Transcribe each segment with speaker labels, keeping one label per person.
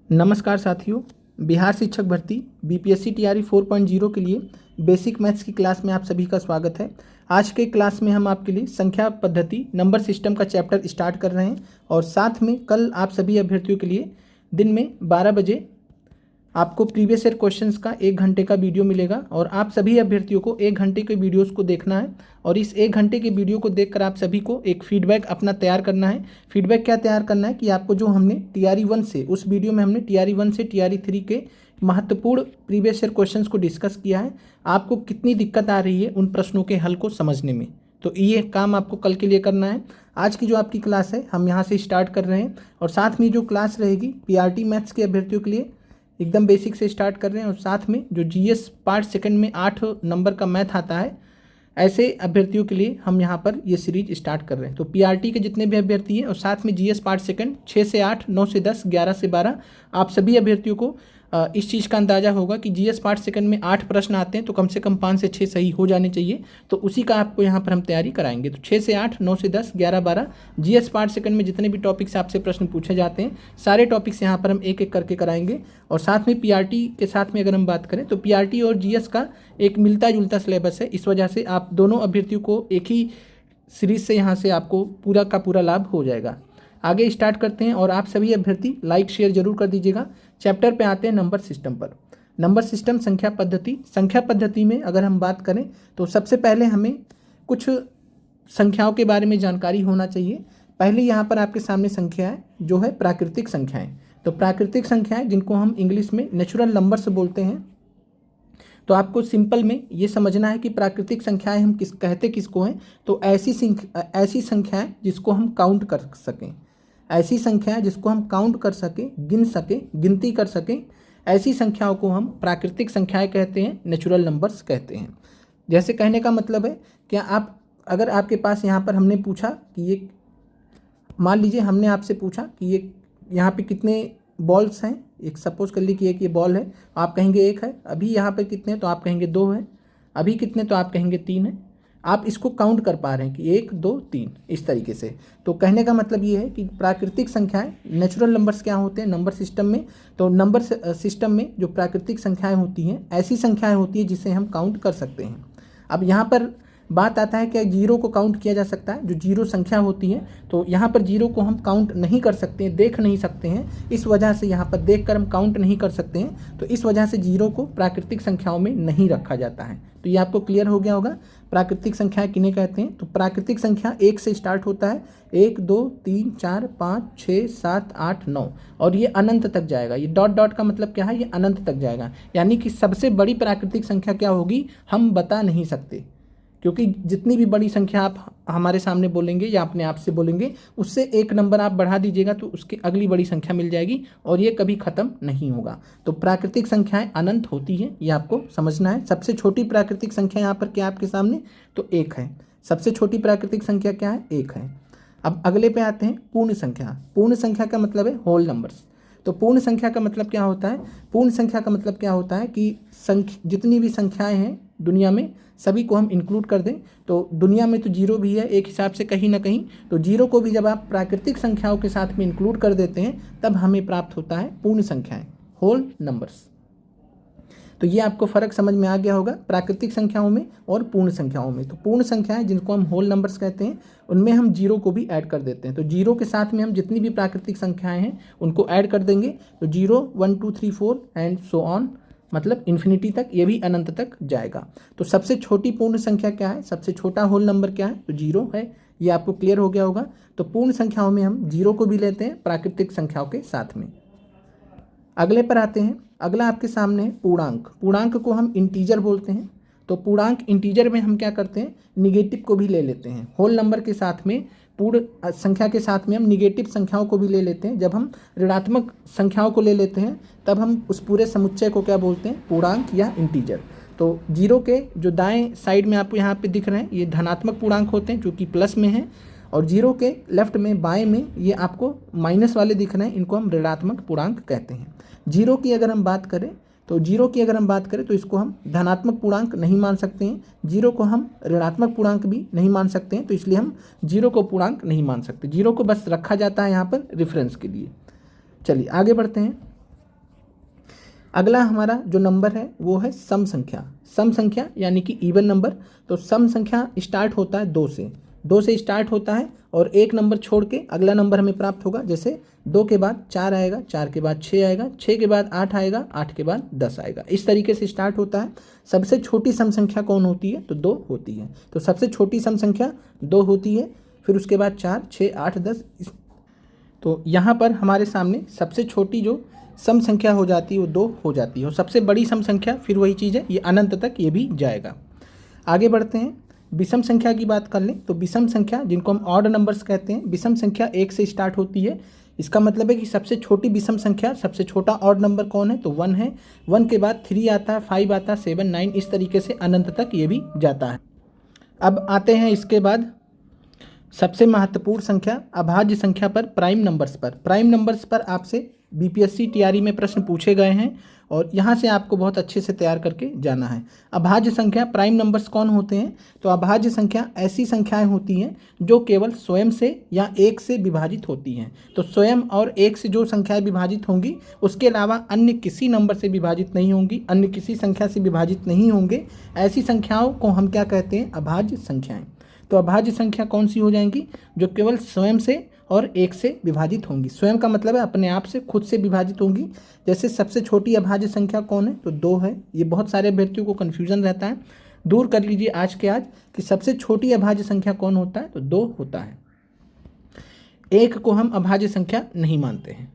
Speaker 1: नमस्कार साथियों, बिहार शिक्षक भर्ती बीपीएससी टीआरई 4.0 के लिए बेसिक मैथ्स की क्लास में आप सभी का स्वागत है। आज के क्लास में हम आपके लिए संख्या पद्धति नंबर सिस्टम का चैप्टर स्टार्ट कर रहे हैं और साथ में कल आप सभी अभ्यर्थियों के लिए दिन में 12 बजे आपको प्रीवियस ईयर क्वेश्चंस का 1 घंटे का वीडियो मिलेगा और आप सभी अभ्यर्थियों को 1 घंटे के वीडियोस को देखना है और इस 1 घंटे के वीडियो को देखकर आप सभी को एक फीडबैक अपना तैयार करना है। फीडबैक क्या तैयार करना है कि आपको जो हमने टीआरई 1 से उस वीडियो में हमने टीआरई 1 से टीआरई 3 के महत्वपूर्ण प्रीवियस ईयर क्वेश्चंस को डिस्कस किया है। आपको कितनी दिक्कत आ रही है उन प्रश्नों के हल को समझने में, तो ये काम आपको कल के लिए करना है। आज की जो आपकी क्लास है हम यहाँ से स्टार्ट कर रहे हैं और साथ में जो क्लास रहेगी पीआरटी मैथ्स के अभ्यर्थियों के लिए एकदम बेसिक से स्टार्ट कर रहे हैं और साथ में जो जीएस पार्ट सेकंड में 8 नंबर का मैथ आता है ऐसे अभ्यर्थियों के लिए हम यहाँ पर ये सीरीज स्टार्ट कर रहे हैं। तो पीआरटी के जितने भी अभ्यर्थी हैं और साथ में जीएस पार्ट सेकंड 6 से 8, 9 से 10, 11 से 12 आप सभी अभ्यर्थियों को इस चीज़ का अंदाज़ा होगा कि जीएस पार्ट सेकंड में 8 प्रश्न आते हैं तो कम से कम 5 से 6 सही हो जाने चाहिए। तो उसी का आपको यहाँ पर हम तैयारी कराएंगे। तो 6 से 8, 9 से 10, 11, 12 जीएस पार्ट सेकंड में जितने भी टॉपिक्स आपसे प्रश्न पूछे जाते हैं सारे टॉपिक्स यहाँ पर हम एक एक करके कराएंगे। और साथ में पीआरटी के साथ में अगर हम बात करें तो पीआरटी और जीएस का एक मिलता जुलता सिलेबस है, इस वजह से आप दोनों अभ्यर्थियों को एक ही सीरीज से यहाँ से आपको पूरा का पूरा लाभ हो जाएगा। आगे स्टार्ट करते हैं और आप सभी अभ्यर्थी लाइक शेयर जरूर कर दीजिएगा। चैप्टर पे आते हैं नंबर सिस्टम पर। नंबर सिस्टम संख्या पद्धति। संख्या पद्धति में अगर हम बात करें तो सबसे पहले हमें कुछ संख्याओं के बारे में जानकारी होना चाहिए। पहले यहाँ पर आपके सामने संख्या है जो है प्राकृतिक संख्याएं। तो प्राकृतिक संख्याएं जिनको हम इंग्लिश में नेचुरल नंबर्स बोलते हैं। तो आपको सिंपल में ये समझना है कि प्राकृतिक संख्याएं हम कहते किसको हैं। तो ऐसी संख्याएं जिसको हम काउंट कर सकें, ऐसी संख्याएं जिसको हम काउंट कर सकें, गिन सकें, गिनती कर सकें, ऐसी संख्याओं को हम प्राकृतिक संख्याएं कहते हैं, नेचुरल नंबर्स कहते हैं। जैसे कहने का मतलब है क्या आप अगर आपके पास यहाँ पर हमने पूछा कि ये मान लीजिए हमने आपसे पूछा कि ये यहाँ पे कितने बॉल्स हैं, एक सपोज कर ली कि एक ये बॉल है, आप कहेंगे 1 है। अभी यहाँ पर कितने तो आप कहेंगे 2 है। अभी कितने तो आप कहेंगे 3 है। आप इसको काउंट कर पा रहे हैं कि 1, 2, 3 इस तरीके से। तो कहने का मतलब ये है कि प्राकृतिक संख्याएं, नेचुरल नंबर्स क्या होते हैं नंबर सिस्टम में। तो नंबर सिस्टम में जो प्राकृतिक संख्याएं होती हैं ऐसी संख्याएं होती हैं जिसे हम काउंट कर सकते हैं। अब यहाँ पर बात आता है कि जीरो को काउंट किया जा सकता है, जो जीरो संख्या होती है। तो यहाँ पर जीरो को हम काउंट नहीं कर सकते हैं, देख नहीं सकते हैं, इस वजह से यहाँ पर देखकर हम काउंट नहीं कर सकते हैं। तो इस वजह से जीरो को प्राकृतिक संख्याओं में नहीं रखा जाता है। तो ये आपको क्लियर हो गया होगा प्राकृतिक संख्याएं किन्हें कहते हैं। तो प्राकृतिक संख्या 1 से स्टार्ट होता है, 1, 2, 3, 4, 5, 6, 7, 8, 9 और ये अनंत तक जाएगा। ये डॉट डॉट का मतलब क्या है, ये अनंत तक जाएगा। यानी कि सबसे बड़ी प्राकृतिक संख्या क्या होगी हम बता नहीं सकते, क्योंकि जितनी भी बड़ी संख्या आप हमारे सामने बोलेंगे या अपने आप से बोलेंगे उससे 1 नंबर आप बढ़ा दीजिएगा तो उसकी अगली बड़ी संख्या मिल जाएगी और ये कभी ख़त्म नहीं होगा। तो प्राकृतिक संख्याएं अनंत होती हैं, ये आपको समझना है। सबसे छोटी प्राकृतिक संख्या यहाँ पर क्या आपके सामने तो 1 है। सबसे छोटी प्राकृतिक संख्या क्या है, 1 है। अब अगले पे आते हैं पूर्ण संख्या। पूर्ण संख्या का मतलब है होल नंबर्स। तो पूर्ण संख्या का मतलब क्या होता है, पूर्ण संख्या का मतलब क्या होता है कि जितनी भी संख्याएं हैं दुनिया में सभी को हम इंक्लूड कर दें। तो दुनिया में तो जीरो भी है एक हिसाब से कहीं ना कहीं, तो जीरो को भी जब आप प्राकृतिक संख्याओं के साथ में इंक्लूड कर देते हैं तब हमें प्राप्त होता है पूर्ण संख्याएं, होल नंबर्स। तो ये आपको फ़र्क समझ में आ गया होगा प्राकृतिक संख्याओं में और पूर्ण संख्याओं में। तो पूर्ण संख्याएं जिनको हम होल नंबर्स कहते हैं उनमें हम जीरो को भी ऐड कर देते हैं। तो जीरो के साथ में हम जितनी भी प्राकृतिक संख्याएं हैं उनको ऐड कर देंगे। तो 0, 1, 2, 3, 4 एंड सो ऑन, मतलब इन्फिनिटी तक, ये भी अनंत तक जाएगा। तो सबसे छोटी पूर्ण संख्या क्या है, सबसे छोटा होल नंबर क्या है तो 0 है। ये आपको क्लियर हो गया होगा। तो पूर्ण संख्याओं में हम जीरो को भी लेते हैं प्राकृतिक संख्याओं के साथ में। अगले पर आते हैं। अगला आपके सामने है पूर्णांक। पूर्णांक को हम इंटीजर बोलते हैं। तो पूर्णांक इंटीजर में हम क्या करते हैं, निगेटिव को भी ले लेते हैं। होल नंबर के साथ में पूर्ण संख्या के साथ में हम निगेटिव संख्याओं को भी ले लेते हैं। जब हम ऋणात्मक संख्याओं को ले लेते हैं तब हम उस पूरे समुच्चय को क्या बोलते हैं, पूर्णांक या इंटीजर। तो जीरो के जो दाएं साइड में आपको यहाँ पे दिख रहे हैं ये धनात्मक पूर्णांक होते हैं जो कि प्लस में है, और जीरो के लेफ्ट में बाएं में ये आपको माइनस वाले दिख रहे हैं, इनको हम ऋणात्मक पूर्णांक कहते हैं। जीरो की अगर हम बात करें तो इसको हम धनात्मक पूर्णांक नहीं मान सकते हैं, जीरो को हम ऋणात्मक पूर्णांक भी नहीं मान सकते हैं। तो इसलिए हम जीरो को पूर्णांक नहीं मान सकते, जीरो को बस रखा जाता है यहाँ पर रेफरेंस के लिए। चलिए आगे बढ़ते हैं। अगला हमारा जो नंबर है वो है सम संख्या। सम संख्या यानी कि इवन नंबर। तो सम संख्या स्टार्ट होता है 2 से स्टार्ट होता है और एक नंबर छोड़ के अगला नंबर हमें प्राप्त होगा। जैसे 2 के बाद 4 आएगा, 4 के बाद 6 आएगा, 6 के बाद 8 आएगा, 8 के बाद 10 आएगा। इस तरीके से स्टार्ट होता है। सबसे छोटी सम संख्या कौन होती है? तो 2 होती है। तो सबसे छोटी सम संख्या 2 होती है, फिर उसके बाद 4, 6, 8, 10। तो यहाँ पर हमारे सामने सबसे छोटी जो सम संख्या हो जाती है वो 2 हो जाती है, और सबसे बड़ी सम संख्या फिर वही चीज़ है, ये अनंत तक ये भी जाएगा। आगे बढ़ते हैं, विषम संख्या की बात कर लें तो विषम संख्या जिनको हम ऑड नंबर्स कहते हैं, विषम संख्या 1 से स्टार्ट होती है। इसका मतलब है कि सबसे छोटी विषम संख्या, सबसे छोटा ऑड नंबर कौन है? तो 1 है। 1 के बाद 3 आता है, 5 आता है, 7, 9, इस तरीके से अनंत तक ये भी जाता है। अब आते हैं इसके बाद सबसे महत्वपूर्ण संख्या अभाज्य संख्या पर, प्राइम नंबर्स पर। प्राइम नंबर्स पर आपसे बीपीएससी टीआरई में प्रश्न पूछे गए हैं और यहाँ से आपको बहुत अच्छे से तैयार करके जाना है। अभाज्य संख्या, प्राइम नंबर्स कौन होते हैं? तो अभाज्य संख्या ऐसी संख्याएं होती हैं जो केवल स्वयं से या 1 से विभाजित होती हैं। तो स्वयं और 1 से जो संख्याएं विभाजित होंगी उसके अलावा अन्य किसी नंबर से विभाजित नहीं होंगी, अन्य किसी संख्या से विभाजित नहीं होंगे। ऐसी संख्याओं को हम क्या कहते हैं? अभाज्य संख्याएं। तो अभाज्य संख्या कौन सी हो जाएंगी? जो केवल स्वयं से और 1 से विभाजित होंगी। स्वयं का मतलब है अपने आप से, खुद से विभाजित होंगी। जैसे सबसे छोटी अभाज्य संख्या कौन है? तो 2 है। ये बहुत सारे अभ्यर्थियों को कन्फ्यूजन रहता है, दूर कर लीजिए आज के आज कि सबसे छोटी अभाज्य संख्या कौन होता है? तो 2 होता है। 1 को हम अभाज्य संख्या नहीं मानते हैं।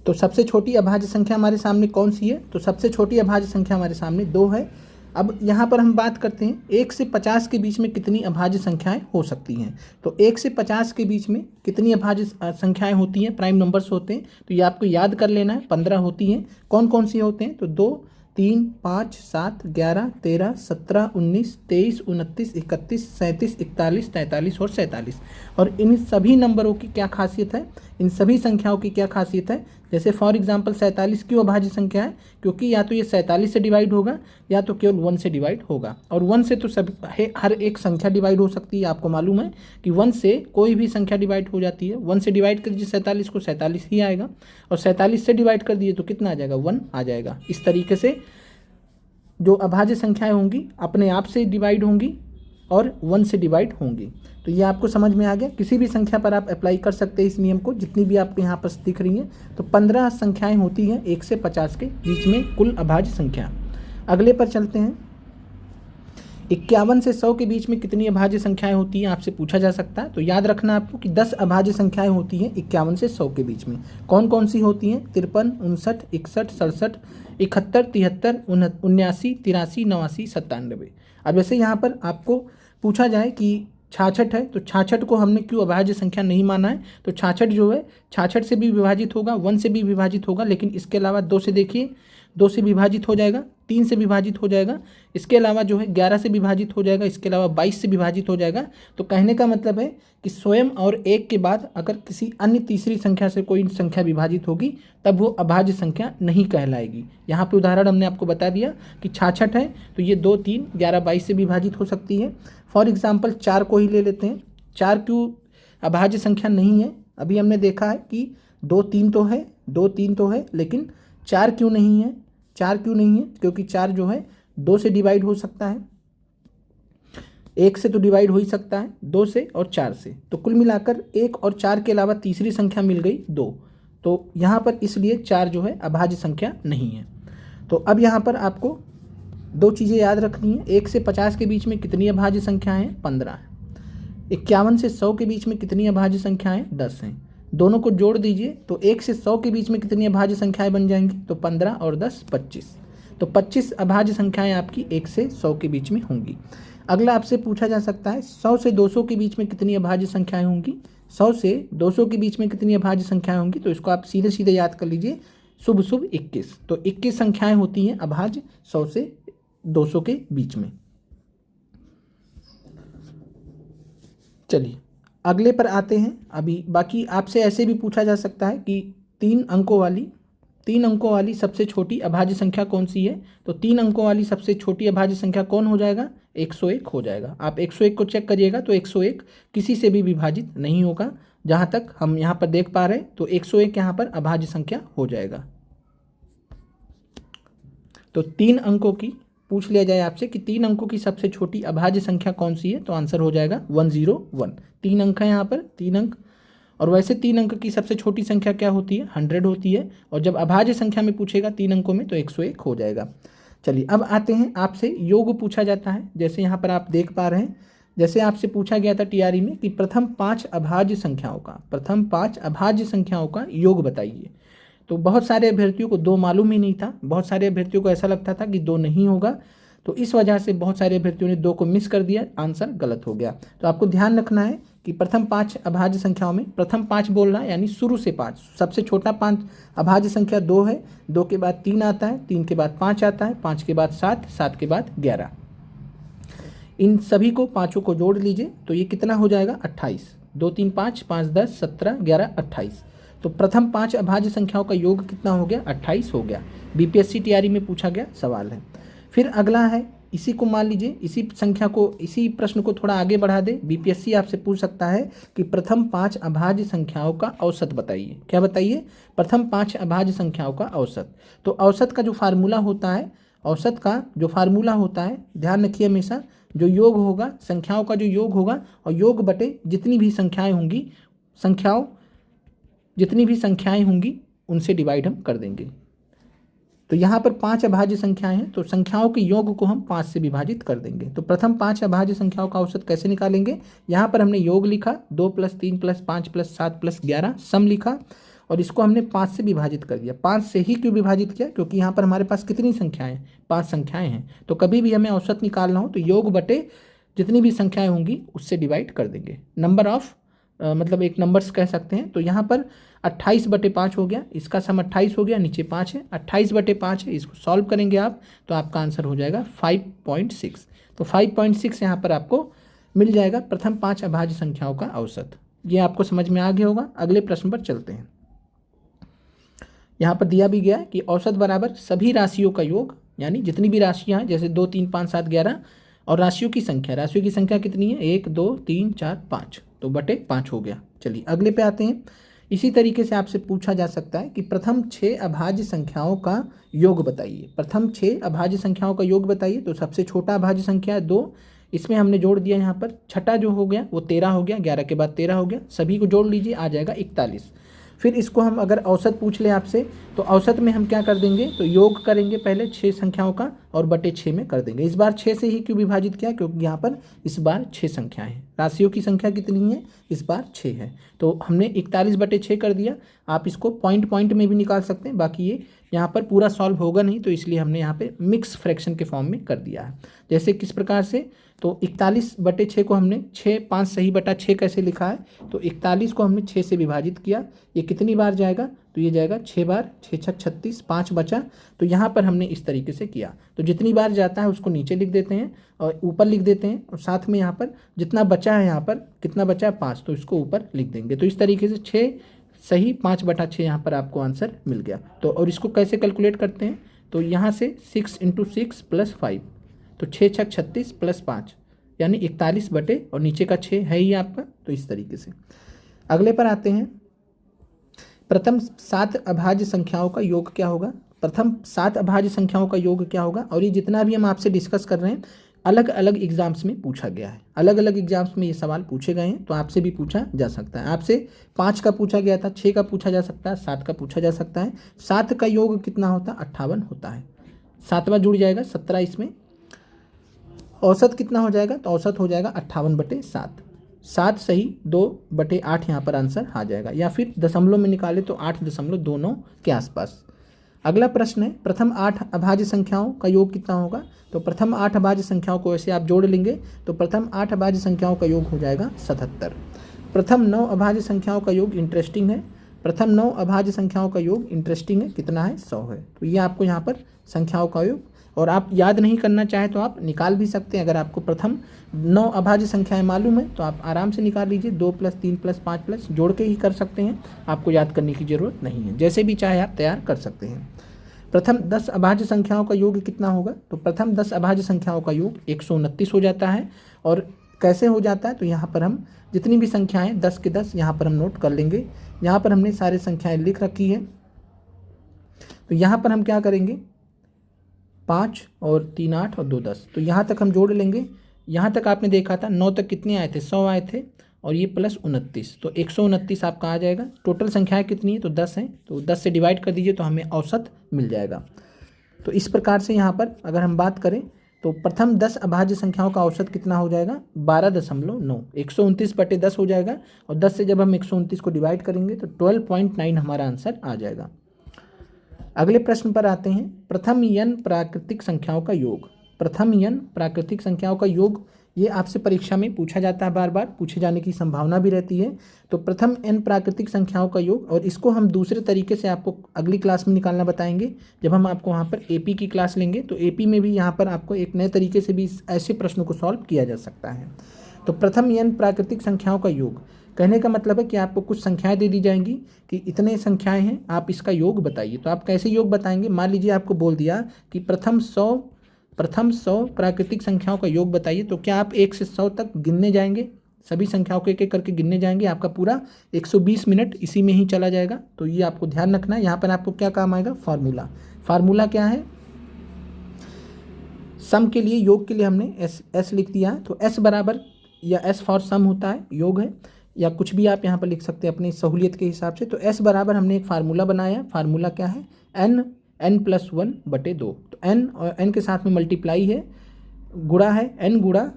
Speaker 1: तो सबसे छोटी अभाज्य संख्या हमारे सामने कौन सी है? तो सबसे छोटी अभाज्य संख्या हमारे सामने 2 है। अब यहाँ पर हम बात करते हैं 1 से 50 के बीच में कितनी अभाज्य संख्याएं हो सकती हैं। तो 1 से 50 के बीच में कितनी अभाज्य संख्याएं होती हैं? प्राइम नंबर्स होते हैं। तो ये आपको याद कर लेना है, 15 होती हैं। कौन कौन सी होते हैं? तो 2, 3, 5, 7, 11, 13, 17, 19, 23, 29, 31, 37, 41, 43 और 47। और इन सभी नंबरों की क्या खासियत है? इन सभी संख्याओं की क्या खासियत है? जैसे फॉर एग्जांपल 47 क्यों अभाज्य संख्या है? क्योंकि या तो ये 47 से डिवाइड होगा या तो केवल 1 से डिवाइड होगा। और 1 से तो सब हर एक संख्या डिवाइड हो सकती है। आपको मालूम है कि 1 से कोई भी संख्या डिवाइड हो जाती है। 1 से डिवाइड कर दीजिए 47 को, 47 ही आएगा। और 47 से डिवाइड कर दिए तो कितना आ जाएगा? 1 आ जाएगा। इस तरीके से जो अभाज्य संख्याएं होंगी अपने आप से डिवाइड होंगी और 1 से डिवाइड होंगी। तो ये आपको समझ में आ गया। किसी भी संख्या पर आप अप्लाई कर सकते हैं इस नियम को, जितनी भी आपको यहाँ पर दिख रही हैं। तो 15 संख्याएं होती हैं 1 से 50 के बीच में कुल अभाज्य संख्या। अगले पर चलते हैं, 51 से 100 के बीच में कितनी अभाज्य संख्याएं होती हैं आपसे पूछा जा सकता है। तो याद रखना आपको कि 10 अभाज्य संख्याएं होती हैं 51 से 100 के बीच में। कौन कौन सी होती हैं? 53, 59, 61, 67, 71, 73, 79, 83, 89, 97। अब जैसे यहाँ पर आपको पूछा जाए कि 66 है, तो 66 को हमने क्यों अभाज्य संख्या नहीं माना है? तो 66 जो है 66 से भी विभाजित होगा, 1 से भी विभाजित होगा, लेकिन इसके अलावा 2 से, देखिए 2 से विभाजित हो जाएगा, 3 से विभाजित हो जाएगा, इसके अलावा जो है 11 से विभाजित हो जाएगा, इसके अलावा 22 से विभाजित हो जाएगा। तो कहने का मतलब है कि स्वयं और 1 के बाद अगर किसी अन्य तीसरी संख्या से कोई संख्या विभाजित होगी तब वो अभाज्य संख्या नहीं कहलाएगी। यहाँ पे उदाहरण हमने आपको बता दिया कि 66 है तो ये 2, 3, 11, 22 से विभाजित हो सकती है। फॉर एग्जाम्पल 4 को ही ले लेते हैं। 4 क्यों अभाज्य संख्या नहीं है? अभी हमने देखा है कि 2, 3 तो है, 2, 3 तो है, लेकिन 4 क्यों नहीं है? 4 क्यों नहीं है? क्योंकि 4 जो है 2 से डिवाइड हो सकता है, 1 से तो डिवाइड हो ही सकता है, 2 से और 4 से। तो कुल मिलाकर 1 और 4 के अलावा तीसरी संख्या मिल गई 2। तो यहाँ पर इसलिए 4 जो है अभाज्य संख्या नहीं है। तो अब यहाँ पर आपको 2 चीज़ें याद रखनी है। 1 से 50 के बीच में कितनी अभाज्य संख्याएँ हैं? 15 है। 51 से 100 के बीच में कितनी अभाज्य संख्याएँ? 10 हैं। दोनों को जोड़ दीजिए तो 1 से 100 के बीच में कितनी अभाज्य संख्याएं बन जाएंगी? तो 15 और 10, 25। तो 25 अभाज्य संख्याएं आपकी 1 से 100 के बीच में होंगी। अगला आपसे पूछा जा सकता है 100 से 200 के बीच में कितनी अभाज्य संख्याएं होंगी? 100 से 200 के बीच में कितनी अभाज्य संख्याएं होंगी? तो इसको आप सीधे सीधे याद कर लीजिए, शुभ शुभ 21। तो 21 संख्याएं होती हैं अभाज्य 100 से 200 के बीच में। चलिए अगले पर आते हैं। अभी बाकी आपसे ऐसे भी पूछा जा सकता है कि 3 अंकों वाली सबसे छोटी अभाज्य संख्या कौन सी है? तो 3 अंकों वाली सबसे छोटी अभाज्य संख्या कौन हो जाएगा? 101 हो जाएगा। आप 101 को चेक करिएगा तो 101 किसी से भी विभाजित नहीं होगा। जहाँ तक हम यहाँ पर देख पा रहे हैं तो 101 यहाँ पर अभाज्य संख्या हो जाएगा। तो 3 अंकों की पूछ लिया जाए आपसे कि 3 अंकों की सबसे छोटी अभाज्य संख्या कौन सी है, तो आंसर हो जाएगा 101। 3 अंक है यहाँ पर, 3 अंक। और वैसे 3 अंक की सबसे छोटी संख्या क्या होती है, 100 होती है। और जब अभाज्य संख्या में पूछेगा 3 अंकों में तो 101 हो जाएगा। चलिए अब आते हैं, आपसे योग पूछा जाता है। जैसे यहाँ पर आप देख पा रहे हैं, जैसे आपसे पूछा गया था टीआरई में कि प्रथम 5 अभाज्य संख्याओं का योग बताइए। तो बहुत सारे अभ्यर्थियों को 2 मालूम ही नहीं था, बहुत सारे अभ्यर्थियों को ऐसा लगता था कि 2 नहीं होगा, तो इस वजह से बहुत सारे अभ्यर्थियों ने 2 को मिस कर दिया, आंसर गलत हो गया। तो आपको ध्यान रखना है कि प्रथम 5 अभाज्य संख्याओं में प्रथम 5 बोलना है, यानी शुरू से 5, सबसे छोटा 5 अभाज्य संख्या 2 है, 2 के बाद 3 आता है, 3 के बाद 5 आता है, 5 के बाद 7, 7 के बाद 11। इन सभी को पाँचों को जोड़ लीजिए तो ये कितना हो जाएगा, 28। 2 3 5, 5 10 17 11 28। तो प्रथम 5 अभाज्य संख्याओं का योग कितना हो गया, 28 हो गया। बीपीएससी टीआरई में पूछा गया सवाल है। फिर अगला है, इसी को मान लीजिए, इसी संख्या को, इसी प्रश्न को थोड़ा आगे बढ़ा दे। बीपीएससी आपसे पूछ सकता है कि प्रथम 5 अभाज्य संख्याओं का औसत बताइए। क्या बताइए, प्रथम 5 अभाज्य संख्याओं का औसत। तो औसत का जो फार्मूला होता है, औसत का जो फार्मूला होता है, ध्यान रखिए हमेशा, जो योग होगा, संख्याओं का जो योग होगा, और योग बटे जितनी भी संख्याएं होंगी उनसे डिवाइड हम कर देंगे। तो यहाँ पर 5 अभाज्य संख्याएं हैं, तो संख्याओं के योग को हम 5 से विभाजित कर देंगे। तो प्रथम 5 अभाज्य संख्याओं का औसत कैसे निकालेंगे, यहाँ पर हमने योग लिखा, 2 + 3 + 5 + 7 + 11 सम लिखा, और इसको हमने 5 से विभाजित कर दिया। 5 से ही क्यों विभाजित किया, क्योंकि यहाँ पर हमारे पास कितनी संख्याएं, 5 संख्याएं हैं। तो कभी भी हमें औसत निकालना हो तो योग बटे जितनी भी संख्याएं होंगी उससे डिवाइड कर देंगे। नंबर ऑफ मतलब एक नंबर्स कह सकते हैं। तो यहाँ पर 28/5 हो गया, इसका सम 28 हो गया, नीचे 5 है, 28/5 है, इसको सॉल्व करेंगे आप तो आपका आंसर हो जाएगा 5.6। तो 5.6 यहाँ पर आपको मिल जाएगा प्रथम 5 अभाज्य संख्याओं का औसत। ये आपको समझ में आ गया होगा। अगले प्रश्न पर चलते हैं। यहाँ पर दिया भी गया है कि औसत बराबर सभी राशियों का योग, यानी जितनी भी राशियाँ हैं, जैसे 2 3 5 7 11, और राशियों की संख्या कितनी है, 1 2 3 4 5, तो बटे 5 हो गया। चलिए अगले पे आते हैं। इसी तरीके से आपसे पूछा जा सकता है कि प्रथम 6 अभाज्य संख्याओं का योग बताइए। प्रथम 6 अभाज्य संख्याओं का योग बताइए। तो सबसे छोटा अभाज्य संख्या है 2, इसमें हमने जोड़ दिया, यहाँ पर छठा जो हो गया वो 13 हो गया, 11 के बाद 13 हो गया, सभी को जोड़ लीजिए, आ जाएगा 41। फिर इसको हम अगर औसत पूछ ले आपसे तो औसत में हम क्या कर देंगे, तो योग करेंगे पहले 6 संख्याओं का और बटे 6 में कर देंगे। इस बार 6 से ही क्यों विभाजित किया, क्योंकि यहाँ पर इस बार 6 संख्याएं हैं। राशियों की संख्या कितनी है, इस बार 6 है, तो हमने 41/6 कर दिया। आप इसको पॉइंट में भी निकाल सकते हैं, बाकी ये यहाँ पर पूरा सॉल्व होगा नहीं, तो इसलिए हमने यहाँ पे मिक्स फ्रैक्शन के फॉर्म में कर दिया है। जैसे किस प्रकार से, तो 41/6 को हमने 6 5 सही बटा 6 कैसे लिखा है, तो 41 को हमने 6 से विभाजित किया। ये कितनी बार जाएगा, तो ये जाएगा 6 बार, 6 6 36, 5 बचा। तो यहाँ पर हमने इस तरीके से किया। तो जितनी बार जाता है उसको नीचे लिख देते हैं और ऊपर लिख देते हैं, और साथ में यहाँ पर जितना बचा है, यहाँ पर कितना बचा है 5, तो इसको ऊपर लिख देंगे। तो इस तरीके से 6 सही 5/6 यहाँ पर आपको आंसर मिल गया। तो और इसको कैसे कैलकुलेट करते हैं, तो यहाँ से 6 × 6 + 5, तो 6 6 36 + 5 यानी 41 बटे और नीचे का 6 है ही आपका। तो इस तरीके से अगले पर आते हैं। प्रथम 7 अभाज्य संख्याओं का योग क्या होगा। प्रथम 7 अभाज्य संख्याओं का योग क्या होगा, और ये जितना भी हम आपसे डिस्कस कर रहे हैं अलग अलग एग्जाम्स में पूछा गया है, अलग अलग एग्जाम्स में ये सवाल पूछे गए हैं, तो आपसे भी पूछा जा सकता है। आपसे 5 का पूछा गया था, 6 का पूछा जा सकता है, 7 का पूछा जा सकता है। 7 का योग कितना होता है, 58 होता है, 7वां जुड़ जाएगा 17 इसमें। औसत कितना हो जाएगा, तो औसत हो जाएगा 58/7, 7 सही 2/8 यहाँ पर आंसर आ जाएगा, या फिर दशमलव में निकाले तो 8.29 के आसपास। अगला प्रश्न है, प्रथम 8 अभाज्य संख्याओं का योग कितना होगा। तो प्रथम 8 अभाज्य संख्याओं को ऐसे आप जोड़ लेंगे तो प्रथम 8 अभाज्य संख्याओं का योग हो जाएगा 77। प्रथम 9 अभाज्य संख्याओं का योग इंटरेस्टिंग है, प्रथम 9 अभाज्य संख्याओं का योग इंटरेस्टिंग है, कितना है 100 है। तो ये आपको यहाँ पर संख्याओं का योग, और आप याद नहीं करना चाहें तो आप निकाल भी सकते हैं। अगर आपको प्रथम 9 अभाज्य संख्याएं मालूम है तो आप आराम से निकाल लीजिए, 2 + 3 + 5 जोड़ के ही कर सकते हैं, आपको याद करने की ज़रूरत नहीं है, जैसे भी चाहे आप तैयार कर सकते हैं। प्रथम 10 अभाज्य संख्याओं का योग कितना होगा, तो प्रथम 10 अभाज्य संख्याओं का योग 129 हो जाता है। और कैसे हो जाता है, तो यहाँ पर हम जितनी भी संख्याएं 10 के 10 यहाँ पर हम नोट कर लेंगे। यहाँ पर हमने सारी संख्याएं लिख रखी है, तो यहाँ पर हम क्या करेंगे, 5 और 3 8 और 2 10। तो यहाँ तक हम जोड़ लेंगे। यहाँ तक आपने देखा था 9 तक कितने आए थे, 100 आए थे और ये प्लस 29, तो 129 आपका आ जाएगा। टोटल संख्याएं कितनी है, तो 10 हैं, तो 10 से डिवाइड कर दीजिए तो हमें औसत मिल जाएगा। तो इस प्रकार से यहाँ पर अगर हम बात करें तो प्रथम 10 अभाज्य संख्याओं का औसत कितना हो जाएगा, 12.9। 129/10 हो जाएगा और 10 से जब हम 129 को डिवाइड करेंगे तो 12.9 हमारा आंसर आ जाएगा। अगले प्रश्न पर आते हैं। प्रथम n प्राकृतिक संख्याओं का योग। प्रथम n प्राकृतिक संख्याओं का योग, ये आपसे परीक्षा में पूछा जाता है, बार बार पूछे जाने की संभावना भी रहती है। तो प्रथम n प्राकृतिक संख्याओं का योग, और इसको हम दूसरे तरीके से आपको अगली क्लास में निकालना बताएंगे जब हम आपको वहाँ पर एपी की क्लास लेंगे। तो एपी में भी यहाँ पर आपको एक नए तरीके से भी ऐसे प्रश्नों को सॉल्व किया जा सकता है। तो प्रथम n प्राकृतिक संख्याओं का योग कहने का मतलब है कि आपको कुछ संख्याएं दे दी जाएंगी कि इतने संख्याएं हैं, आप इसका योग बताइए। तो आप कैसे योग बताएंगे, मान लीजिए आपको बोल दिया कि प्रथम 100 प्राकृतिक संख्याओं का योग बताइए, तो क्या आप 1 से 100 तक गिनने जाएंगे, सभी संख्याओं को एक एक करके गिनने जाएंगे, आपका पूरा 120 मिनट इसी में ही चला जाएगा। तो ये आपको ध्यान रखना है। यहाँ पर आपको क्या काम आएगा, फार्मूला क्या है, सम के लिए, योग के लिए हमने एस लिख दिया है। तो एस बराबर, या एस फॉर सम होता है, योग है, या कुछ भी आप यहाँ पर लिख सकते हैं अपनी सहूलियत के हिसाब से। तो एस बराबर हमने एक फार्मूला बनाया, फार्मूला क्या है, n+1/2। तो n और n के साथ में मल्टीप्लाई है, गुणा है, n गुणा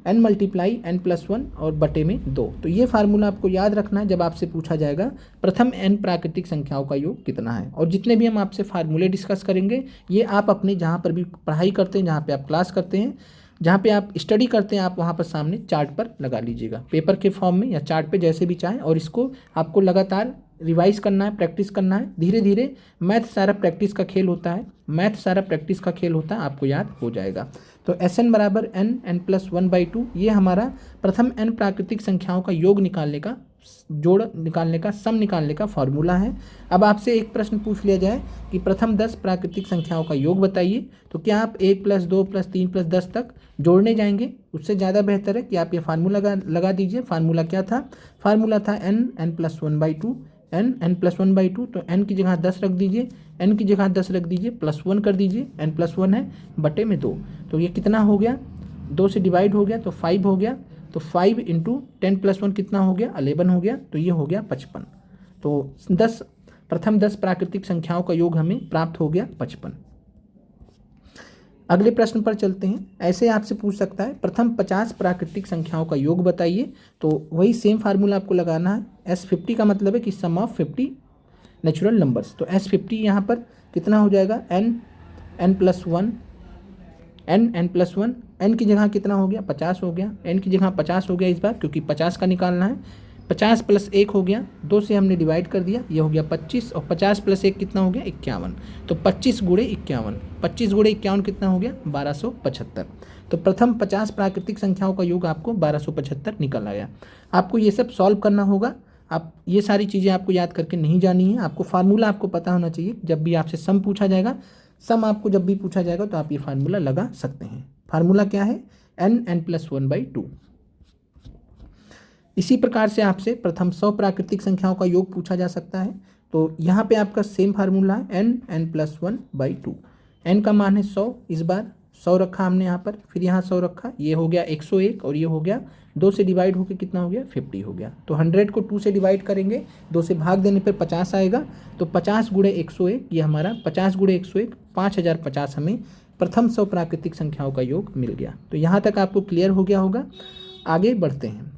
Speaker 1: n मल्टीप्लाई n+1 और बटे में 2। तो ये फार्मूला आपको याद रखना है जब आपसे पूछा जाएगा प्रथम n प्राकृतिक संख्याओं का योग कितना है। और जितने भी हम आपसे फार्मूले डिस्कस करेंगे, ये आप अपने जहाँ पर भी पढ़ाई करते हैं, जहाँ पे आप क्लास करते हैं, जहाँ पे आप स्टडी करते हैं, आप वहाँ पर सामने चार्ट पर लगा लीजिएगा, पेपर के फॉर्म में या चार्ट पे, जैसे भी चाहें। और इसको आपको लगातार रिवाइज करना है, प्रैक्टिस करना है, धीरे धीरे। मैथ सारा प्रैक्टिस का खेल होता है, आपको याद हो जाएगा। तो Sn बराबर n+1/2, ये हमारा प्रथम n प्राकृतिक संख्याओं का योग निकालने का, जोड़ निकालने का, सम निकालने का फॉर्मूला है। अब आपसे एक प्रश्न पूछ लिया जाए कि प्रथम 10 प्राकृतिक संख्याओं का योग बताइए, तो क्या आप 1 + 2 + 3 + 10 तक जोड़ने जाएंगे? उससे ज़्यादा बेहतर है कि आप ये फार्मूला लगा दीजिए। फार्मूला क्या था, फार्मूला था n+1/2, n+1/2। तो n की जगह 10 रख दीजिए, n की जगह 10 रख दीजिए, +1 कर दीजिए, n+1 है, बटे में 2। तो ये कितना हो गया, 2 से डिवाइड हो गया तो 5 हो गया। तो 5 × 10 + 1 कितना हो गया, 11 हो गया। तो ये हो गया 55। तो प्रथम 10 प्राकृतिक संख्याओं का योग हमें प्राप्त हो गया 55। अगले प्रश्न पर चलते हैं। ऐसे आपसे पूछ सकता है प्रथम 50 प्राकृतिक संख्याओं का योग बताइए। तो वही सेम फार्मूला आपको लगाना है। S50 का मतलब है कि सम ऑफ 50 नेचुरल नंबर्स। तो S50 यहाँ पर कितना हो जाएगा, n+1, n+1, n की जगह कितना हो गया, 50 हो गया, n की जगह 50 हो गया इस बार, क्योंकि 50 का निकालना है। 50 + 1 हो गया, 2 से हमने डिवाइड कर दिया, ये हो गया 25, और 50 + 1 कितना हो गया, 51। तो 25 × 51, 25 × 51 कितना हो गया, 1275। तो प्रथम 50 प्राकृतिक संख्याओं का योग आपको 1275 निकल आया। आपको ये सब सॉल्व करना होगा। आप ये सारी चीज़ें आपको याद करके नहीं जानी है, आपको फार्मूला आपको पता होना चाहिए। जब भी आपसे सम पूछा जाएगा, सम आपको जब भी पूछा जाएगा तो आप ये फार्मूला लगा सकते हैं। फार्मूला क्या है, n+1/2। इसी प्रकार से आपसे प्रथम 100 प्राकृतिक संख्याओं का योग पूछा जा सकता है। तो यहाँ पे आपका सेम फार्मूला है n+1/2। n का मान है 100, इस बार 100 रखा हमने यहाँ पर, फिर यहाँ 100 रखा, ये हो गया 101, और ये हो गया 2 से डिवाइड होकर कितना हो गया, 50 हो गया। तो 100 को 2 से डिवाइड करेंगे, 2 से भाग देने पर 50 आएगा। तो 50 × 101, ये हमारा 50 × 101, 5050 हमें प्रथम 100 प्राकृतिक संख्याओं का योग मिल गया। तो यहाँ तक आपको क्लियर हो गया होगा। आगे बढ़ते हैं।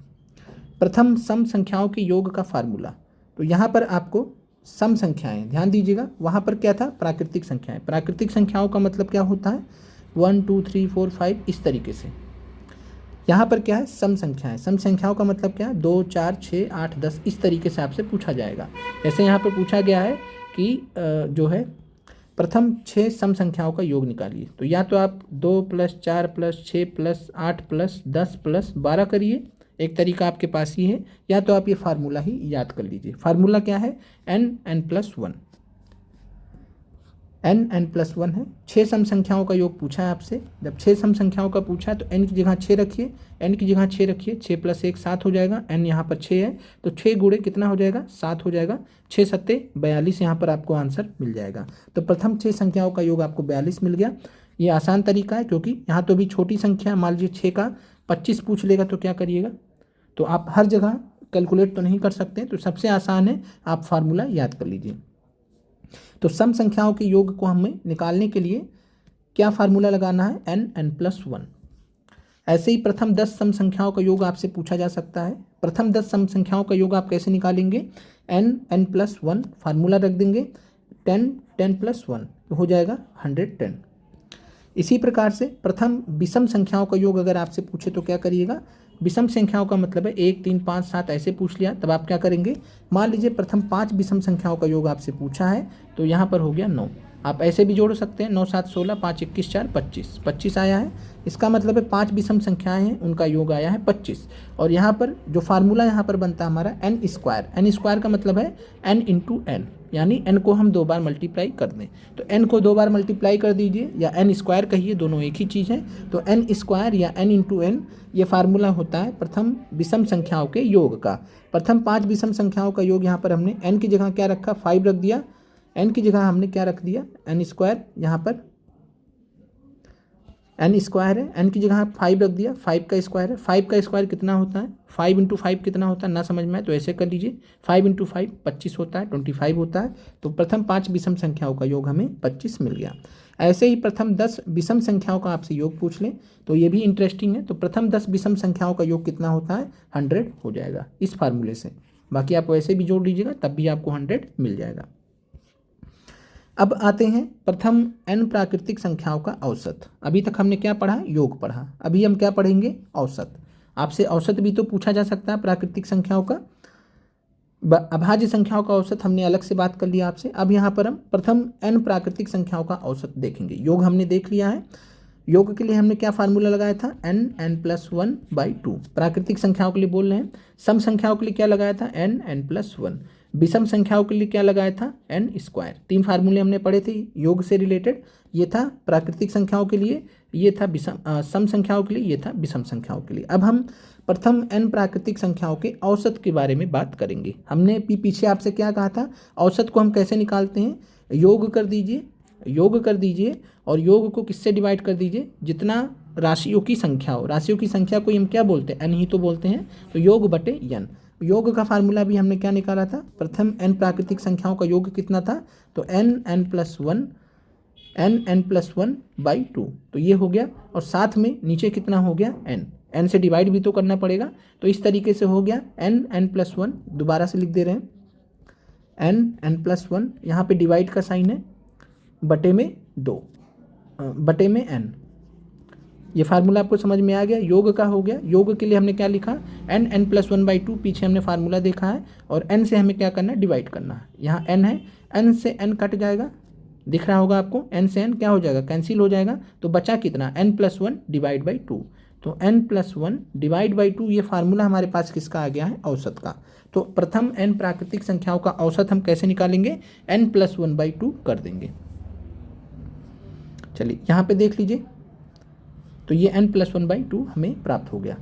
Speaker 1: प्रथम सम संख्याओं के योग का फार्मूला। तो यहाँ पर आपको सम संख्याएं, ध्यान दीजिएगा, वहाँ पर क्या था, प्राकृतिक संख्याएं। प्राकृतिक संख्याओं का मतलब क्या होता है, 1 2 3 4 5 इस तरीके से। यहाँ पर क्या है, सम संख्याएं। सम संख्याओं का मतलब क्या है, 2 4 6 8 10 इस तरीके से आपसे पूछा जाएगा। जैसे यहाँ पर पूछा गया है कि जो है प्रथम 6 सम संख्याओं का योग निकालिए। तो या तो आप 2 + 4 + 6 + 8 + 10 + 12 करिए, एक तरीका आपके पास ही है, या तो आप ये फार्मूला ही याद कर लीजिए। फार्मूला क्या है, n+1। n+1 है। 6 सम संख्याओं का योग पूछा है आपसे। जब 6 सम संख्याओं का पूछा है तो n की जगह 6 रखिए, n की जगह 6 रखिए, 6 + 1 7 हो जाएगा, n यहाँ पर 6 है तो 6 गुणे कितना हो जाएगा, 7 हो जाएगा, 6 सत्ते 42 यहाँ पर आपको आंसर मिल जाएगा। तो प्रथम 6 संख्याओं का योग आपको 42 मिल गया। ये आसान तरीका है क्योंकि यहाँ तो भी छोटी संख्या, मान लीजिए 6 का 25 पूछ लेगा तो क्या करिएगा, तो आप हर जगह कैलकुलेट तो नहीं कर सकते, तो सबसे आसान है आप फार्मूला याद कर लीजिए। तो सम संख्याओं के योग को हमें निकालने के लिए क्या फार्मूला लगाना है, n+1। ऐसे ही प्रथम 10 सम संख्याओं का योग आपसे पूछा जा सकता है। प्रथम 10 सम संख्याओं का योग आप कैसे निकालेंगे, n+1 फार्मूला रख देंगे, 10+1 हो जाएगा 110। इसी प्रकार से प्रथम विषम संख्याओं का योग अगर आपसे पूछे तो क्या करिएगा, विषम संख्याओं का मतलब है 1, 3, 5, 7 ऐसे पूछ लिया, तब आप क्या करेंगे, मान लीजिए प्रथम 5 विषम संख्याओं का योग आपसे पूछा है तो यहाँ पर हो गया 9। आप ऐसे भी जोड़ सकते हैं, 9, 7, 16, 5, 21, 4, 25, 25 आया है। इसका मतलब है 5 विषम संख्याएं हैं उनका योग आया है 25। और यहाँ पर जो फार्मूला यहाँ पर बनता है हमारा n², n² का मतलब है n × n, यानी n को हम 2 बार मल्टीप्लाई कर दें, तो n को 2 बार मल्टीप्लाई कर दीजिए या n² कहिए, दोनों एक ही चीज़ है। तो n² या n × n ये फार्मूला होता है प्रथम विषम संख्याओं के योग का। प्रथम 5 विषम संख्याओं का योग यहाँ पर हमने n की जगह क्या रखा, 5 रख दिया, n की जगह हमने क्या रख दिया, n², यहाँ पर n² है, n की जगह 5 रख दिया, 5 का स्क्वायर है, 5 का स्क्वायर कितना होता है, 5 × 5 कितना होता है, ना समझ में आए तो ऐसे कर लीजिए, 5 × 5 25 होता है, 25 होता है। तो प्रथम 5 विषम संख्याओं का योग हमें 25 मिल गया। ऐसे ही प्रथम 10 विषम संख्याओं का आपसे योग पूछ लें तो ये भी इंटरेस्टिंग है। तो प्रथम 10 विषम संख्याओं का योग कितना होता है, 100 हो जाएगा इस फार्मूले से। बाकी आप वैसे भी जोड़ लीजिएगा तब भी आपको 100 मिल जाएगा। अब आते हैं प्रथम n प्राकृतिक संख्याओं का औसत। अभी तक हमने क्या पढ़ा, योग पढ़ा, अभी हम क्या पढ़ेंगे, औसत। आपसे औसत भी तो पूछा जा सकता है प्राकृतिक संख्याओं का। अभाज्य संख्याओं का औसत हमने अलग से बात कर लिया आपसे। अब यहाँ पर हम प्रथम n प्राकृतिक संख्याओं का औसत देखेंगे। योग हमने देख लिया है, योग के लिए हमने क्या फार्मूला लगाया था, n+1/2। प्राकृतिक संख्याओं के लिए बोल रहे हैं। सम संख्याओं के लिए क्या लगाया था, n+1। विषम संख्याओं के लिए क्या लगाया था, n²। 3 फार्मूले हमने पढ़े थे योग से रिलेटेड। ये था प्राकृतिक संख्याओं के लिए, ये था सम संख्याओं के लिए, ये था विषम संख्याओं के लिए। अब हम प्रथम n प्राकृतिक संख्याओं के औसत के बारे में बात करेंगे। हमने पीछे आपसे क्या कहा था, औसत को हम कैसे निकालते हैं, योग कर दीजिए, योग कर दीजिए और योग को किससे डिवाइड कर दीजिए, जितना राशियों की संख्या हो। राशियों की संख्या को हम क्या बोलते हैं, n ही तो बोलते हैं, तो योग बटे n। योग का फार्मूला भी हमने क्या निकाला था, प्रथम n प्राकृतिक संख्याओं का योग कितना था, तो n+1/2, तो ये हो गया। और साथ में नीचे कितना हो गया, n से डिवाइड भी तो करना पड़ेगा, तो इस तरीके से हो गया n+1। दोबारा से लिख दे रहे हैं n+1, यहाँ पे डिवाइड का साइन है, बटे में 2, बटे में n। ये फार्मूला आपको समझ में आ गया, योग का हो गया। योग के लिए हमने क्या लिखा, n+1/2, पीछे हमने फार्मूला देखा है, और n से हमें क्या करना है, डिवाइड करना है। यहाँ n है, n से n कट जाएगा, दिख रहा होगा आपको, n से n क्या हो जाएगा, कैंसिल हो जाएगा, तो बचा कितना, n+1/2। तो n+1/2 ये फार्मूला हमारे पास किसका आ गया है, औसत का। तो प्रथम n प्राकृतिक संख्याओं का औसत हम कैसे निकालेंगे, n+1/2 कर देंगे। चलिए यहाँ पे देख लीजिए, तो ये n+1/2 हमें प्राप्त हो गया।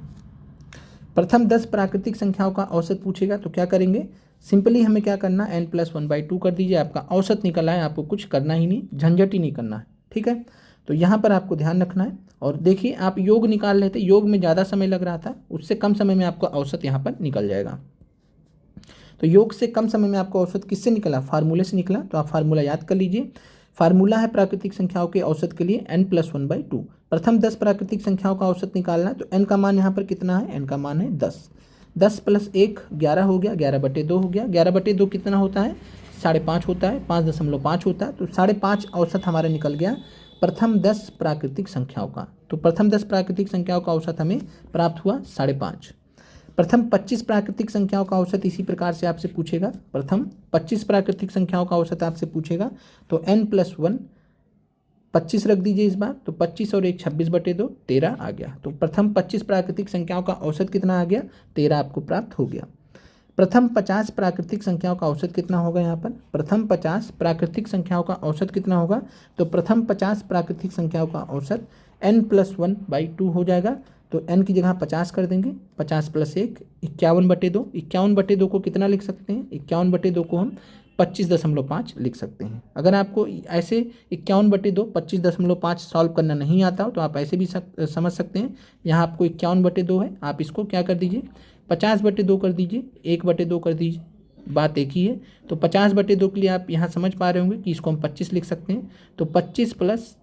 Speaker 1: प्रथम 10 प्राकृतिक संख्याओं का औसत पूछेगा तो क्या करेंगे, सिंपली हमें क्या करना, n+1/2 कर दीजिए, आपका औसत निकल आए, आपको कुछ करना ही नहीं, झंझट ही नहीं करना है, ठीक है। तो यहाँ पर आपको ध्यान रखना है। और देखिए आप योग निकाल रहे थे, योग में ज़्यादा समय लग रहा था, उससे कम समय में आपका औसत यहाँ पर निकल जाएगा। तो योग से कम समय में आपका औसत किससे निकला, फार्मूले से निकला, तो आप फार्मूला याद कर लीजिए। फार्मूला है प्राकृतिक संख्याओं के औसत के लिए n+1/2। प्रथम 10 प्राकृतिक संख्याओं का औसत निकालना है, तो n का मान यहाँ पर कितना है, n का मान है 10। 10 + 1 11 हो गया, 11/2 हो गया। 11/2 कितना होता है, 5.5 होता है, 5.5 होता है, तो 5.5 औसत हमारा निकल गया प्रथम 10 प्राकृतिक संख्याओं का। तो प्रथम 10 प्राकृतिक संख्याओं का औसत हमें प्राप्त हुआ 5.5। प्रथम 25 प्राकृतिक संख्याओं का औसत इसी प्रकार से आपसे पूछेगा। प्रथम 25 प्राकृतिक संख्याओं का औसत आपसे पूछेगा, तो n+1 25 रख दीजिए इस बार, तो 25 और 1 26/2 13 आ गया। तो प्रथम 25 प्राकृतिक संख्याओं का औसत कितना आ गया, 13 आपको प्राप्त हो गया। प्रथम 50 प्राकृतिक संख्याओं का औसत कितना होगा यहाँ पर? प्रथम 50 प्राकृतिक संख्याओं का औसत कितना होगा? तो प्रथम 50 प्राकृतिक संख्याओं का औसत n+1/2 हो जाएगा। तो n की जगह 50 कर देंगे, 50 + 1 51/2। 51/2 को कितना लिख सकते हैं? 51/2 को हम 25.5 लिख सकते हैं। अगर आपको ऐसे 51/2 25.5 सॉल्व करना नहीं आता हो तो आप ऐसे भी समझ सकते हैं। यहाँ आपको 51/2 है, आप इसको क्या कर दीजिए, 50/2 कर दीजिए, 1/2 कर दीजिए, बात एक ही है। तो 50/2 के लिए आप यहाँ समझ पा रहे होंगे कि इसको हम 25 लिख सकते हैं। तो 25 +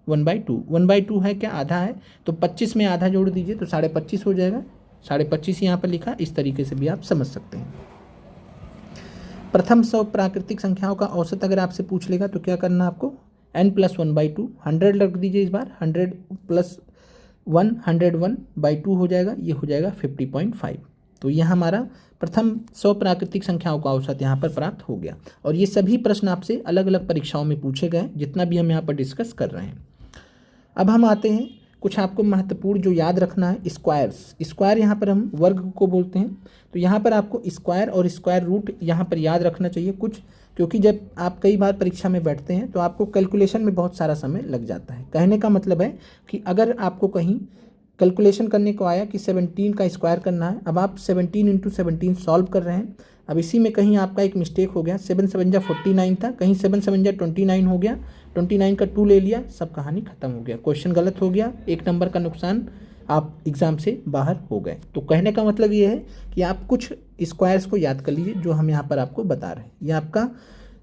Speaker 1: 1/2, 1/2 है क्या? आधा है। तो 25 में आधा जोड़ दीजिए तो 25.5 हो जाएगा। 25.5 यहाँ पर लिखा, इस तरीके से भी आप समझ सकते हैं। प्रथम 100 प्राकृतिक संख्याओं का औसत अगर आपसे पूछ लेगा तो क्या करना आपको? n+1/2, 100 रख दीजिए इस बार, 100 + 1 101/2 हो जाएगा, ये हो जाएगा 50.5। तो यह हमारा प्रथम 100 प्राकृतिक संख्याओं का औसत यहाँ पर प्राप्त हो गया। और ये सभी प्रश्न आपसे अलग अलग परीक्षाओं में पूछे गए, जितना भी हम यहाँ पर डिस्कस कर रहे हैं। अब हम आते हैं कुछ आपको महत्वपूर्ण जो याद रखना है, स्क्वायर्स। स्क्वायर यहाँ पर हम वर्ग को बोलते हैं। तो यहाँ पर आपको स्क्वायर और स्क्वायर रूट यहाँ पर याद रखना चाहिए कुछ, क्योंकि जब आप कई बार परीक्षा में बैठते हैं तो आपको कैलकुलेशन में बहुत सारा समय लग जाता है। कहने का मतलब है कि अगर आपको कहीं कैलकुलेशन करने को आया कि 17 का स्क्वायर करना है, अब आप 17 × 17 सॉल्व कर रहे हैं। अब इसी में कहीं आपका एक मिस्टेक हो गया, 7 × 7 = 49 था, कहीं 7 × 7 = 29 हो गया, 29 का 2 ले लिया, सब कहानी खत्म हो गया, क्वेश्चन गलत हो गया, 1 नंबर का नुकसान, आप एग्ज़ाम से बाहर हो गए। तो कहने का मतलब ये है कि आप कुछ स्क्वायर्स को याद कर लीजिए जो हम यहाँ पर आपको बता रहे हैं। ये आपका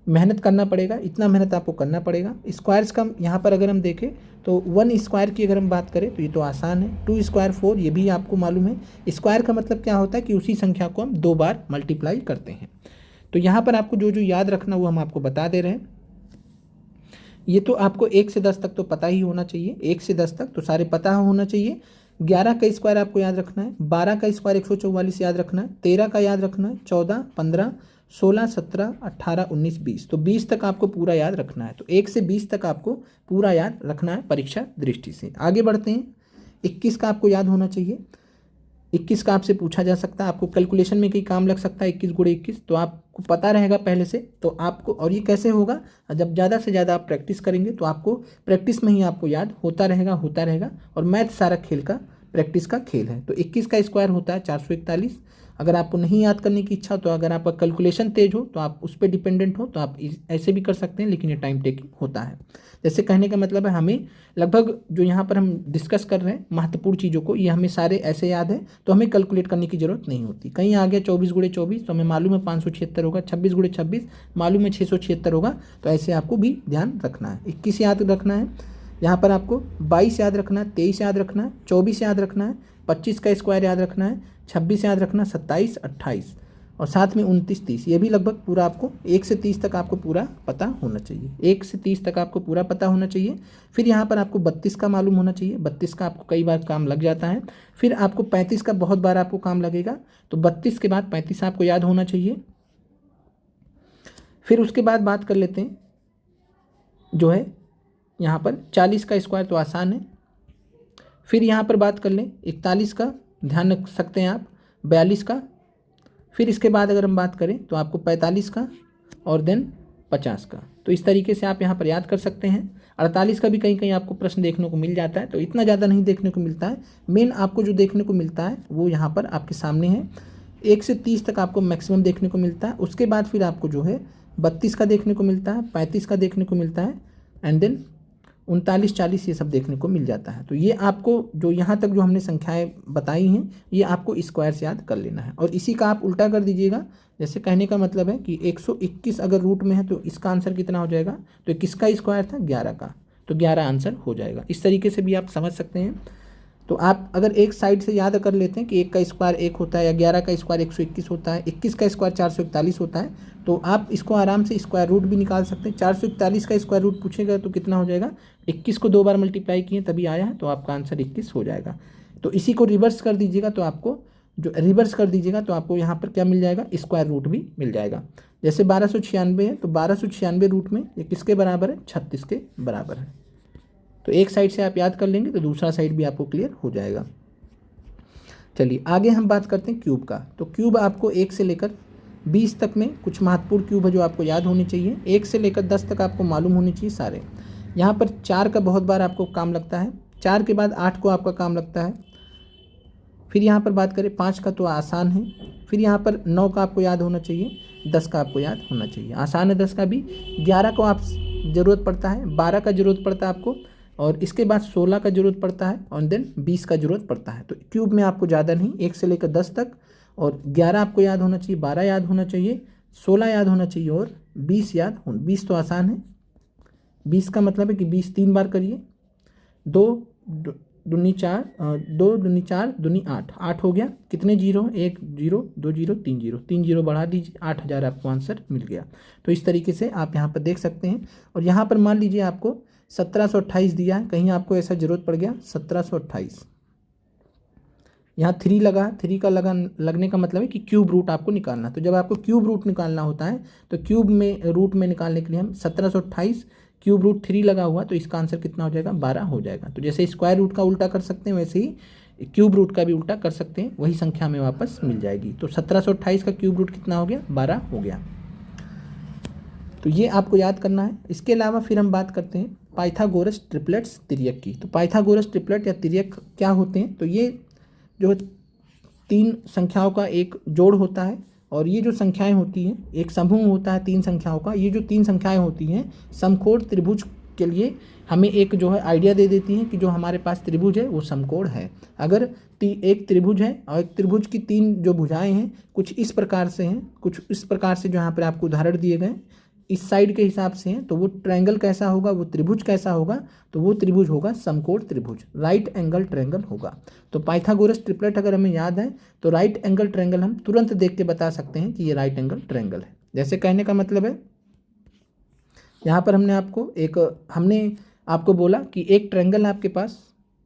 Speaker 1: मेहनत करना पड़ेगा, इतना मेहनत आपको करना पड़ेगा। स्क्वायर्स का यहाँ पर अगर हम देखें तो 1 स्क्वायर की अगर हम बात करें तो ये तो आसान है, 2 स्क्वायर 4, ये भी आपको मालूम है। स्क्वायर का मतलब क्या होता है कि उसी संख्या को हम 2 बार मल्टीप्लाई करते हैं। तो यहाँ पर आपको जो जो याद रखना वो हम आपको बता दे रहे हैं। ये तो आपको 1 से 10 तक तो पता ही होना चाहिए, 1 से 10 तक तो सारे पता होना चाहिए। 11 का स्क्वायर आपको याद रखना है, 12 का स्क्वायर 144 याद रखना है, 13 का याद रखना है, 14, 15, 16, 17, 18, 19, 20, तो 20 तक आपको पूरा याद रखना है। तो 1 से 20 तक आपको पूरा याद रखना है परीक्षा दृष्टि से। आगे बढ़ते हैं, 21 का आपको याद होना चाहिए। 21 का आपसे पूछा जा सकता है, आपको कैलकुलेशन में कहीं काम लग सकता है, 21 × 21, तो आपको पता रहेगा पहले से। तो आपको, और ये कैसे होगा, जब ज़्यादा से ज़्यादा आप प्रैक्टिस करेंगे तो आपको प्रैक्टिस में ही आपको याद होता रहेगा। और मैथ सारा खेल का प्रैक्टिस का खेल है। तो 21 का स्क्वायर होता है 441। अगर आपको नहीं याद करने की इच्छा, तो अगर आपका कैलकुलेशन तेज हो तो आप उस पर डिपेंडेंट हो तो आप ऐसे भी कर सकते हैं, लेकिन ये टाइम टेकिंग होता है। जैसे कहने का मतलब है हमें लगभग जो यहाँ पर हम डिस्कस कर रहे हैं महत्वपूर्ण चीज़ों को, ये हमें सारे ऐसे याद है तो हमें कैलकुलेट करने की जरूरत नहीं होती। कहीं आ गया 24 × 24 तो हमें मालूम है 576 होगा, 26 × 26 मालूम है 676 होगा। तो ऐसे आपको भी ध्यान रखना है। 21 याद रखना है, यहाँ पर आपको 22 याद रखना है, 23 याद रखना है, 24 याद रखना है, 25 का स्क्वायर याद रखना है, 26 याद रखना, 27, 28 और साथ में 29, 30, ये भी लगभग पूरा आपको 1 से 30 तक आपको पूरा पता होना चाहिए। 1 से 30 तक आपको पूरा पता होना चाहिए। फिर यहाँ पर आपको 32 का मालूम होना चाहिए, 32 का आपको कई बार काम लग जाता है। फिर आपको 35 का बहुत बार आपको काम लगेगा, तो 32 के बाद 35 आपको याद होना चाहिए। फिर उसके बाद बात कर लेते हैं जो है यहाँ पर 40 का स्क्वायर, तो आसान है। फिर यहाँ पर बात कर लें 41 का, ध्यान रख सकते हैं आप, 42 का। फिर इसके बाद अगर हम बात करें तो आपको 45 का और देन 50 का। तो इस तरीके से आप यहाँ पर याद कर सकते हैं। 48 का भी कहीं कहीं आपको प्रश्न देखने को मिल जाता है, तो इतना ज़्यादा नहीं देखने को मिलता है। मेन आपको जो देखने को मिलता है वो यहाँ पर आपके सामने है। 1 से 30 तक आपको मैक्सिमम देखने को मिलता है। उसके बाद फिर आपको जो है 32 का देखने को मिलता है, 35 का देखने को मिलता है, एंड देन 39, 40 ये सब देखने को मिल जाता है। तो ये आपको जो यहाँ तक जो हमने संख्याएं बताई हैं ये आपको स्क्वायर से याद कर लेना है। और इसी का आप उल्टा कर दीजिएगा। जैसे कहने का मतलब है कि 121 अगर रूट में है तो इसका आंसर कितना हो जाएगा, तो किसका स्क्वायर था, 11 का, तो 11 आंसर हो जाएगा। इस तरीके से भी आप समझ सकते हैं। तो आप अगर एक साइड से याद कर लेते हैं कि 1 का स्क्वायर 1 होता है या 11 का स्क्वायर 121 होता है, 21 का स्क्वायर 441 होता है, तो आप इसको आराम से स्क्वायर रूट भी निकाल सकते हैं। 441 का स्क्वायर रूट पूछेगा तो कितना हो जाएगा, 21 को 2 बार मल्टीप्लाई किए तभी आया है, तो आपका आंसर 21 हो जाएगा। तो इसी को रिवर्स कर दीजिएगा तो आपको यहाँ पर क्या मिल जाएगा, स्क्वायर रूट भी मिल जाएगा। जैसे 1296 है तो 1296 रूट में ये किसके बराबर है, 36 के बराबर है। तो एक साइड से आप याद कर लेंगे तो दूसरा साइड भी आपको क्लियर हो जाएगा। चलिए आगे हम बात करते हैं क्यूब का। तो क्यूब आपको 1 से लेकर 20 तक में कुछ महत्वपूर्ण क्यूब है जो आपको याद होनी चाहिए। 1 से लेकर 10 तक आपको मालूम होनी चाहिए सारे। यहाँ पर 4 का बहुत बार आपको काम लगता है, 4 के बाद 8 को आपका काम लगता है। फिर यहाँ पर बात करें 5 का तो आसान है। फिर यहाँ पर 9 का आपको याद होना चाहिए, 10 का आपको याद होना चाहिए, आसान है 10 का भी। 11 को आप ज़रूरत पड़ता है, 12 का ज़रूरत पड़ता है आपको, और इसके बाद 16 का ज़रूरत पड़ता है, और देन 20 का ज़रूरत पड़ता है। तो क्यूब में आपको ज़्यादा नहीं, 1 से लेकर 10 तक, और 11 आपको याद होना चाहिए, 12 याद होना चाहिए, 16 याद होना चाहिए, और 20 याद हो। 20 तो आसान है, 20 का मतलब है कि 20 3 बार करिए। 2 दूनी 4, 2 दूनी 4 दूनी 8, 8 हो गया। कितने zero? 1 zero, 2 zero, 3 zero, 3 zero बढ़ा दीजिए, 8000 आपको आंसर मिल गया। तो इस तरीके से आप यहाँ पर देख सकते हैं। और यहाँ पर मान लीजिए आपको 1728 दिया है, कहीं आपको ऐसा ज़रूरत पड़ गया 1728, यहाँ 3 लगा, 3 का लगने का मतलब है कि क्यूब रूट आपको निकालना। तो जब आपको क्यूब रूट निकालना होता है तो क्यूब में रूट में निकालने के लिए हम 1728 क्यूब रूट 3 लगा हुआ, तो इसका आंसर कितना हो जाएगा? 12 हो जाएगा। तो जैसे स्क्वायर रूट का उल्टा कर सकते हैं वैसे ही क्यूब रूट का भी उल्टा कर सकते हैं, वही संख्या हमें वापस मिल जाएगी। तो 1728 का क्यूब रूट कितना हो गया? 12 हो गया। तो ये आपको याद करना है। इसके अलावा फिर हम बात करते हैं पाइथागोरस ट्रिपलेट्स तिर्यक की। तो पाइथागोरस ट्रिपलेट या तिर्यक क्या होते हैं? तो ये जो 3 संख्याओं का एक जोड़ होता है, और ये जो संख्याएं होती हैं, एक समूह होता है 3 संख्याओं का। ये जो 3 संख्याएं होती हैं समकोण त्रिभुज के लिए हमें एक जो है आइडिया दे देती हैं कि जो हमारे पास त्रिभुज है वो समकोण है। अगर एक त्रिभुज है और एक त्रिभुज की 3 जो भुजाएं हैं कुछ इस प्रकार से हैं, कुछ इस प्रकार से जो यहाँ पर आपको उदाहरण दिए गए इस साइड के हिसाब से हैं, तो वो ट्रायंगल कैसा होगा, वो त्रिभुज कैसा होगा? तो वो त्रिभुज होगा समकोण त्रिभुज, राइट एंगल ट्रायंगल होगा। तो पाइथागोरस ट्रिपलेट अगर हमें याद है तो राइट एंगल ट्रायंगल हम तुरंत देख के बता सकते हैं कि ये राइट एंगल ट्रायंगल है। जैसे कहने का मतलब है, यहाँ पर हमने आपको बोला कि एक ट्रायंगल है आपके पास,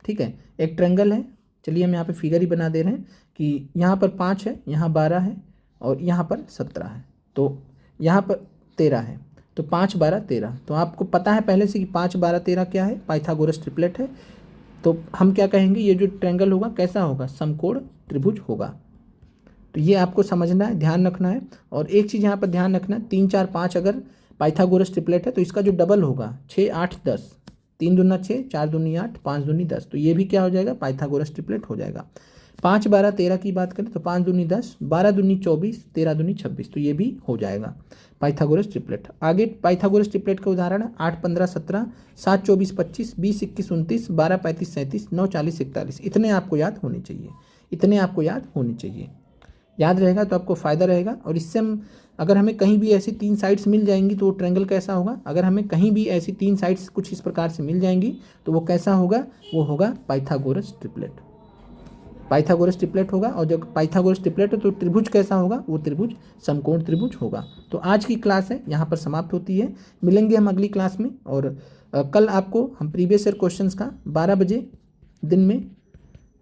Speaker 1: ठीक है, एक ट्रायंगल है। चलिए हम यहाँ पे फिगर ही बना दे रहे हैं कि यहाँ पर 5 है, यहाँ 12 है, और यहाँ पर 17 है, तो यहाँ पर 13 है। तो 5 12 13, तो आपको पता है पहले से कि 5 12 13 क्या है? पाइथागोरस ट्रिपलेट है। तो हम क्या कहेंगे? ये जो ट्रायंगल होगा कैसा होगा? समकोण त्रिभुज होगा। तो ये आपको समझना है, ध्यान रखना है। और एक चीज़ यहाँ पर ध्यान रखना, 3 4 5 अगर पाइथागोरस ट्रिपलेट है तो इसका जो डबल होगा 6 8 10, 3 दूना 6, 4 दूनी 8, 5 दूनी 10, तो ये भी क्या हो जाएगा? पाइथागोरस ट्रिपलेट हो जाएगा। 5 12 13 की बात करें तो 5 दूनी 10, 12 दूनी 24, 13 दूनी 26, तो ये भी हो जाएगा पाइथागोरस ट्रिपलेट। आगे पाइथागोरस ट्रिपलेट का उदाहरण है 8 15 17, 7 24 25, 20 21 29, 12 35 37, 9 40 41। इतने आपको याद होने चाहिए, इतने आपको याद होने चाहिए। याद रहेगा तो आपको फ़ायदा रहेगा। और इससे हम अगर हमें कहीं भी ऐसी 3 साइड्स मिल जाएंगी तो वो ट्रायंगल कैसा होगा? अगर हमें कहीं भी ऐसी 3 साइड्स कुछ इस प्रकार से मिल जाएंगी तो वो कैसा होगा? वो होगा पाइथागोरस ट्रिपलेट। पाइथागोरस ट्रिपलेट होगा। और जब पाइथागोरस ट्रिपलेट है तो त्रिभुज कैसा होगा? वो त्रिभुज समकोण त्रिभुज होगा। तो आज की क्लास है यहाँ पर समाप्त होती है। मिलेंगे हम अगली क्लास में, और कल आपको हम प्रीवियस ईयर क्वेश्चंस का 12 बजे दिन में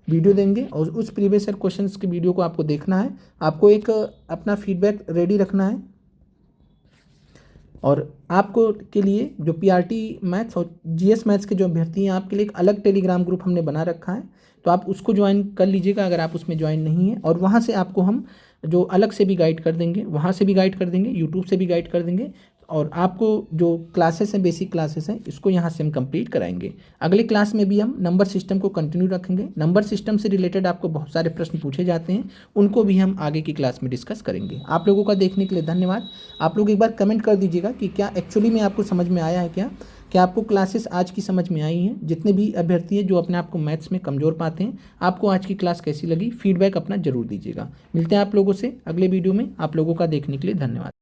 Speaker 1: वीडियो देंगे, और उस प्रीवियस ईयर क्वेश्चंस की वीडियो को आपको देखना है। आपको एक अपना फीडबैक रेडी रखना है, और आपको के लिए जो पीआरटी मैथ्स और जीएस मैथ्स के जो अभ्यर्थी हैं आपके लिए एक अलग टेलीग्राम ग्रुप हमने बना रखा है, तो आप उसको ज्वाइन कर लीजिएगा अगर आप उसमें ज्वाइन नहीं है। और वहाँ से आपको हम जो अलग से भी गाइड कर देंगे, वहाँ से भी गाइड कर देंगे, यूट्यूब से भी गाइड कर देंगे, और आपको जो क्लासेस हैं, बेसिक क्लासेस हैं, इसको यहाँ से हम कंप्लीट कराएंगे। अगले क्लास में भी हम नंबर सिस्टम को कंटिन्यू रखेंगे। नंबर सिस्टम से रिलेटेड आपको बहुत सारे प्रश्न पूछे जाते हैं, उनको भी हम आगे की क्लास में डिस्कस करेंगे। आप लोगों का देखने के लिए धन्यवाद। आप लोग एक बार कमेंट कर दीजिएगा कि क्या एक्चुअली में आपको समझ में आया है, क्या आपको क्लासेस आज की समझ में आई हैं। जितने भी अभ्यर्थी हैं जो अपने आप को मैथ्स में कमज़ोर पाते हैं, आपको आज की क्लास कैसी लगी, फीडबैक अपना जरूर दीजिएगा। मिलते हैं आप लोगों से अगले वीडियो में। आप लोगों का देखने के लिए धन्यवाद।